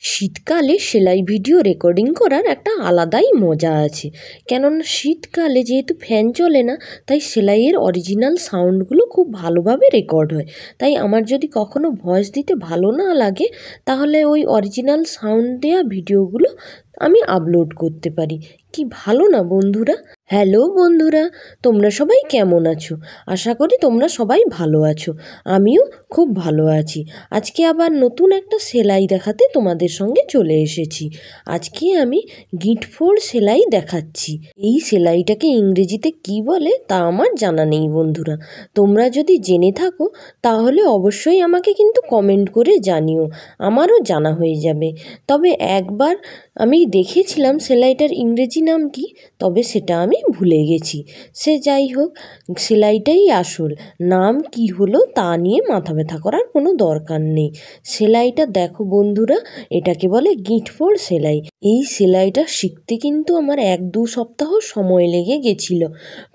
শীতকালে সেলাই video recording করার একটা আলাদাই মজা আছে। কেননা শীতকালে যেহেতু ফ্যান চলে না, তাই সেলাইয়ের অরিজিনাল সাউন্ডগুলো খুব ভালোভাবে রেকর্ড হয়। তাই আমার যদি কখনো ভয়েস দিতে ভালো না লাগে, তাহলে ওই অরিজিনাল সাউন্ড দেওয়া ভিডিওগুলো আমি আপলোড করতে পারি। কি ভালো না বন্ধুরা? হ্যালো বন্ধুরা, তোমরা সবাই কেমন আছো? আশা করি তোমরা সবাই ভালো আছো। আমিও খুব ভালো আছি। আজকে আবার নতুন একটা সেলাই দেখাতে তোমাদের সঙ্গে চলে এসেছি। আজকে আমি গিঁটফোড় সেলাই দেখাচ্ছি। এই সেলাইটাকে ইংরেজিতে কি বলে তা আমার জানা নেই বন্ধুরা। তোমরা যদি জেনে থাকো তাহলে অবশ্যই আমাকে কিন্তু কমেন্ট করে জানিও, আমারও জানা হয়ে যাবে। তবে একবার আমি দেখেছিলাম সেলাইটার ইংরেজি নাম কি, তবে সেটা আমি ভুলে গেছি। সে যাই হোক, সেলাইটাই আসল। নাম কি হলো তা নিয়ে মাথা ব্যথা করার কোনো দরকার নেই। সেলাইটা দেখো বন্ধুরা, এটাকে বলে গিঁটফোড় সেলাই। এই সেলাইটা শিখতে কিন্তু আমার 1-2 সপ্তাহ সময় লেগে গেছিল।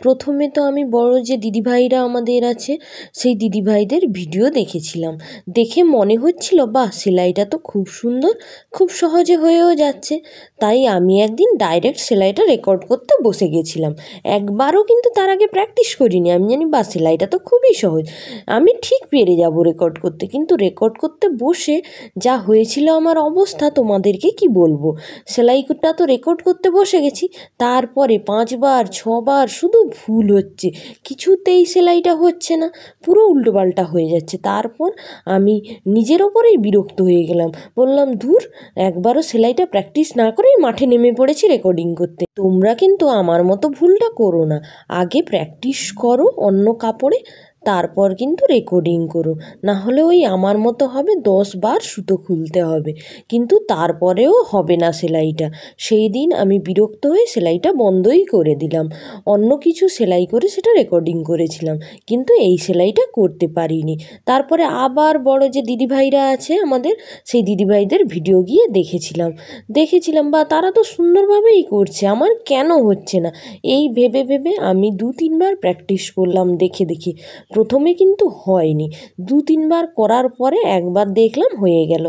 প্রথমে তো আমি বড় যে দিদিভাইরা আমাদের আছে, সেই দিদিভাইদের ভিডিও দেখেছিলাম। দেখে মনে হচ্ছিল বাহ, সেলাইটা তো খুব সুন্দর, খুব সহজে হয়েও যাচ্ছে। তাই আমি একদিন ডাইরেক্ট সেলাইটা রেকর্ড করতে বসে গেছিলাম। একবারও কিন্তু তার আগে প্র্যাকটিস করিনি। আমি জানি বাহ, সেলাইটা তো খুবই সহজ, আমি ঠিক পেরে যাব রেকর্ড করতে। কিন্তু রেকর্ড করতে বসে যা হয়েছিল আমার অবস্থা, তোমাদেরকে কি বলবো। সেলাইটা তো রেকর্ড করতে বসে গেছি, তারপরে 5বার 6বার শুধু ভুল হচ্ছে, কিছুতেই সেলাইটা হচ্ছে না, পুরো উল্টোপাল্টা হয়ে যাচ্ছে। তারপর আমি নিজের ওপরেই বিরক্ত হয়ে গেলাম। বললাম ধুর, একবারও সেলাইটা প্র্যাকটিস না করেই মাঠে নেমে পড়েছি রেকর্ডিং করতে। তোমরা কিন্তু আমার মতো ভুলটা করো না। আগে প্র্যাকটিস করো অন্য কাপড়ে, তারপর কিন্তু রেকর্ডিং করো। না হলে ওই আমার মতো হবে, 10 বার সুতো খুলতে হবে, কিন্তু তারপরেও হবে না সেলাইটা। সেই দিন আমি বিরক্ত হয়ে সেলাইটা বন্ধই করে দিলাম। অন্য কিছু সেলাই করে সেটা রেকর্ডিং করেছিলাম, কিন্তু এই সেলাইটা করতে পারিনি। তারপরে আবার বড় যে দিদিভাইরা আছে আমাদের, সেই দিদিভাইদের ভিডিও গিয়ে দেখেছিলাম বা তারা তো সুন্দরভাবেই করছে, আমার কেন হচ্ছে না এই ভেবে ভেবে আমি 2-3 বার প্র্যাকটিস করলাম দেখে দেখে। প্রথমে কিন্তু হয়নি, 2-3 বার করার পরে একবার দেখলাম হয়ে গেল।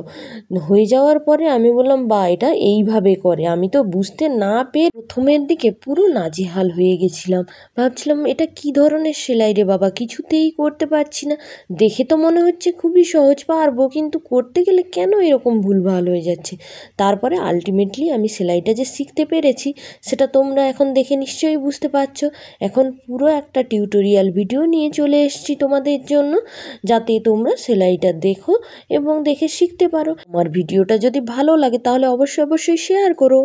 হয়ে যাওয়ার পরে আমি বললাম বা, এটা এইভাবে করে। আমি তো বুঝতে না পেরে প্রথমের দিকে পুরো নাজেহাল হয়ে গেছিলাম। ভাবছিলাম এটা কি ধরনের সেলাই রে বাবা, কিছুতেই করতে পারছি না। দেখে তো মনে হচ্ছে খুবই সহজ, পারবো, কিন্তু করতে গেলে কেন এরকম ভুলভাল হয়ে যাচ্ছে। তারপরে আলটিমেটলি আমি সেলাইটা যে শিখতে পেরেছি, সেটা তোমরা এখন দেখে নিশ্চয়ই বুঝতে পারছো। এখন পুরো একটা টিউটোরিয়াল ভিডিও নিয়ে চলে এসেছি তোমাদের জন্য, যাতে তোমরা সেলাইটা দেখো এবং দেখে শিখতে পারো। আমার ভিডিওটা যদি ভালো লাগে তাহলে অবশ্যই শেয়ার করো।